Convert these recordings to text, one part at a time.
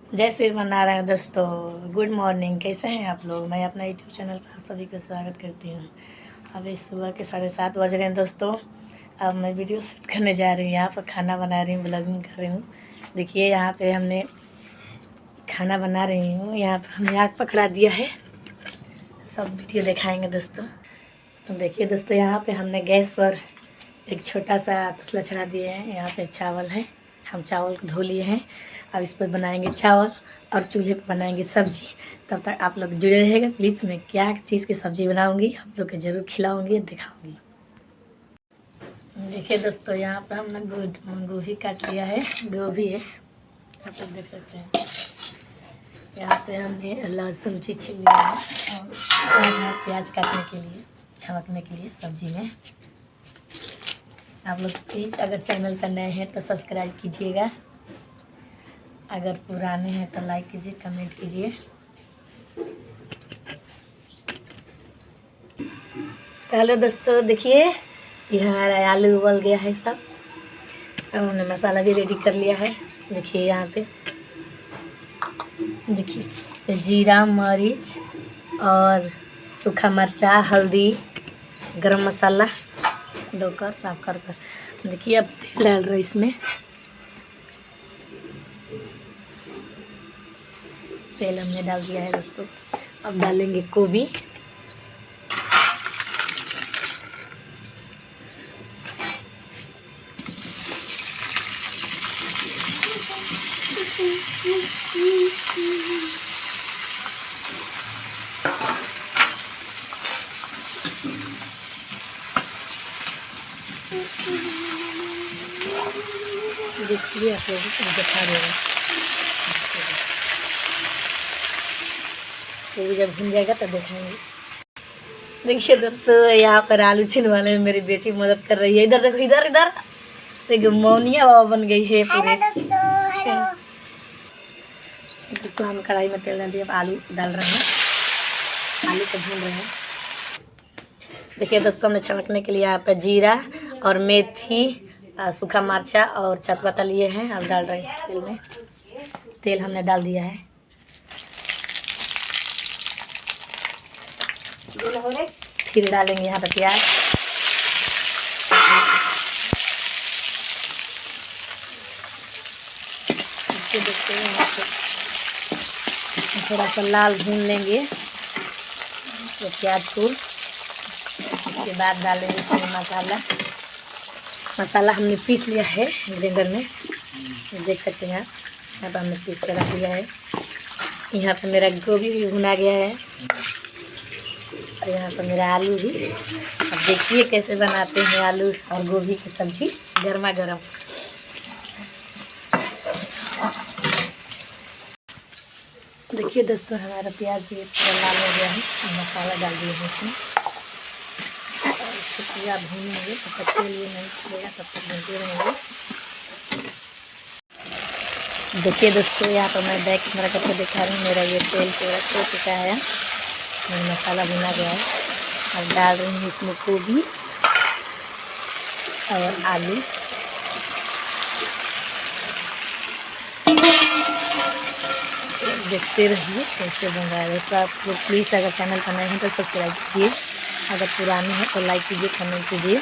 जय श्री नारायण दोस्तों, good morning. कैसे हैं आप लोग? मैं अपना यूट्यूब चैनल पर आप सभी का स्वागत करती हूँ। अभी सुबह के 7:30 बज रहे हैं दोस्तों। अब मैं वीडियो शूट करने जा रही हूँ। यहाँ पर खाना बना रही हूँ, ब्लॉगिंग कर रही हूँ। देखिए यहाँ पे हमने खाना बना रही हूँ। यहाँ पर हमने आग पकड़ा दिया है, सब वीडियो दिखाएँगे दोस्तों। तो देखिए दोस्तों, यहाँ पर हमने गैस पर एक छोटा सा तसला चढ़ा दिए हैं। यहाँ पे चावल है, हम चावल को धो लिए हैं। अब इस पर बनाएंगे चावल और चूल्हे पर बनाएंगे सब्जी। तब तक आप लोग जुड़े रहेगा प्लीज़। मैं क्या चीज़ की सब्ज़ी बनाऊंगी आप लोग को ज़रूर खिलाऊंगी, दिखाऊंगी। देखिए दोस्तों, यहाँ पर हमने गोभी काट लिया है, गोभी है, आप लोग देख सकते हैं। यहाँ पे हमने लहसुन छील लिया है और प्याज काटने के लिए, छौंकने के लिए सब्जी में। आप लोग प्लीज़ अगर चैनल पर नए हैं तो सब्सक्राइब कीजिएगा, अगर पुराने हैं तो लाइक कीजिए, कमेंट कीजिए। तो हेलो दोस्तों, देखिए ये हमारा आलू उबल गया है सब। अब हमने मसाला भी रेडी कर लिया है। देखिए यहाँ पे देखिए जीरा, मरीच और सूखा मिर्चा, हल्दी, गरम मसाला डोकर साफ कर देखिए। अब तेल डाल रहे इसमें, तेल हमने डाल दिया है दोस्तों। अब डालेंगे गोभी, देखिए आप लोग दिखा रहे हैं। तो जब भून जाएगा तब दिखाएंगे। देखिए दोस्तों, यहाँ पर आलू छीलने वाले में मेरी बेटी मदद कर रही है। इधर देखो, इधर इधर देखो, मौनिया बाबा बन गई है पूरे। दोस्तों हम कढ़ाई में तेल डाल दिया, अब आलू डाल रहे हैं, आलू को भून रहे हैं। देखिए दोस्तों, हमने छौंकने के लिए यहाँ पर जीरा और मेथी, सूखा मिर्चा और तेजपत्ता लिए हैं। अब डाल रहे हैं इस तेल में। तेल हमने डाल दिया है। फिर डालेंगे यहाँ पर प्याज, देखते हैं यहाँ पे थोड़ा सा लाल भून लेंगे तो प्याज को। उसके बाद डालेंगे इसमें मसाला हमने पीस लिया है ग्राइंडर में, देख सकते हैं आप। यहाँ पर हमने पीस कर रख दिया है। यहाँ पर मेरा गोभी भी भुना गया है और यहाँ पर मेरा आलू भी। अब देखिए कैसे बनाते हैं आलू और गोभी की सब्जी गर्मा गर्म। देखिए दोस्तों, हमारा प्याज ये थोड़ा लाल हो गया है। मसाला डाल दिए हैं इसमें और इसको पूरा भूनेंगे। तब तक के लिए नहीं खुलेगा, तब तक भूनते रहेंगे। देखिए दोस्तों, यहाँ पर मैं बैक कैमरा करके दिखा रही हूँ। मेरा ये तेल पूरा हो चुका है, मेरा मसाला भुना गया है। अब डाल रही हूँ इसमें गोभी और आलू। देखते रहिए कैसे बन रहा है दोस्तों। आप लोग प्लीज़ अगर चैनल पर नए हैं तो सब्सक्राइब कीजिए, अगर पुराने हैं तो लाइक कीजिए, कमेंट कीजिए।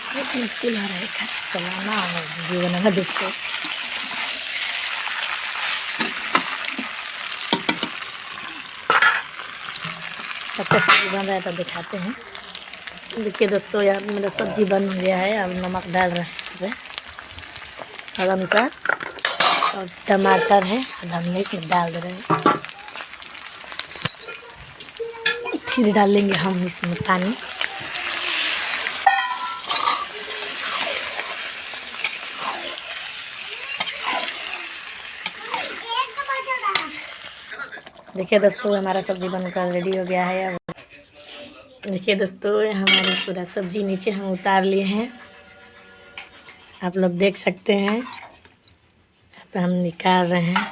बहुत मुश्किल हो रहा है चलाना और वीडियो बनाना दोस्तों। अच्छा सब्जी बन रहा है तो दिखाते हैं। देखिए दोस्तों, यहाँ मेरा सब्जी बन गया है। अब नमक डाल रहे हैं स्वाद अनुसार और टमाटर है, अब हमने इसमें डाल दे रहे हैं। फिर डालेंगे हम इसमें पानी। देखिए दोस्तों, हमारा सब्जी बनकर रेडी हो गया है। अब देखिए दोस्तों, हमारी पूरा सब्जी नीचे हम उतार लिए हैं, आप लोग देख सकते हैं। यहाँ पे हम निकाल रहे हैं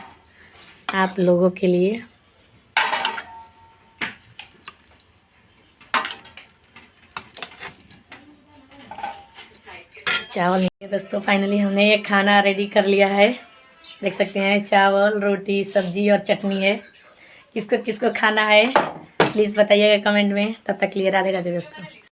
आप लोगों के लिए। चावल दोस्तों फाइनली हमने ये खाना रेडी कर लिया है। देख सकते हैं चावल, रोटी, सब्जी और चटनी है। किसको किसको खाना है प्लीज़ बताइएगा कमेंट में। तब तक लिए राधे राधे दोस्तों।